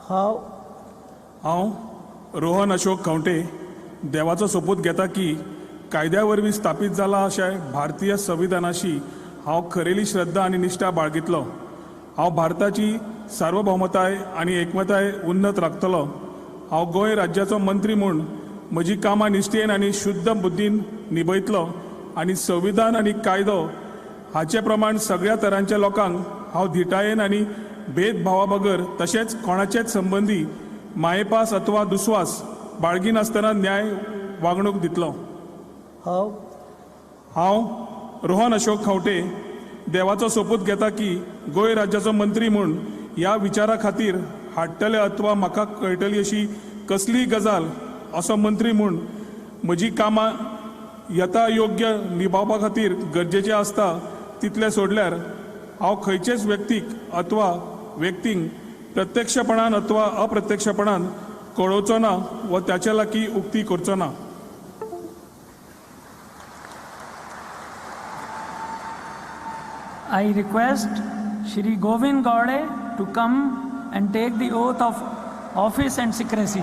हांव रोहन अशोक खंवटे देवाचो सोपूत घेता की कायद्या वरवीं स्थापीत जाला अशें भारतीय संविधानाशी हांव खरेली श्रद्धा आनी निश्ठा बाळगितलो. हांव भारताची सार्वभौमताय आनी एकमताय उन्नत राखतलो. हांव गोंय राज्याचो मंत्री म्हूण म्हजी कामां निश्ठेन आनी शुद्ध बुद्दीन निभयतलो आनी संविधान आनी कायदो हाचे प्रमाण सगळ्या तरांच्या लोकांक हांव धिटायेन आनी भेदभावा बगर तशेंच कोणाचेच संबंदी मायेपास अथवा दुस्वास बाळगिनासतना न्याय वागणूक दितलो. हांव रोहन अशोक खंवटे देवाचो सोपूत घेता की गोंय राज्याचो मंत्री म्हूण ह्या विचारा खातीर हाडटले अथवा म्हाका कळटली अशी कसलीय गजाल असो मंत्री म्हूण म्हजी कामां यथा योग्य निभावपा खातीर गरजेचें आसता तितलें सोडल्यार हांव खंयचेच व्यक्तीक अथवा व्यक्तींक प्रत्यक्षपणान अथवा अप्रत्यक्षपणान कळोवचो ना व त्याच्या लागीं उक्ती करचो ना. I request Shri Govind Gowde to come and take the oath of office and secrecy.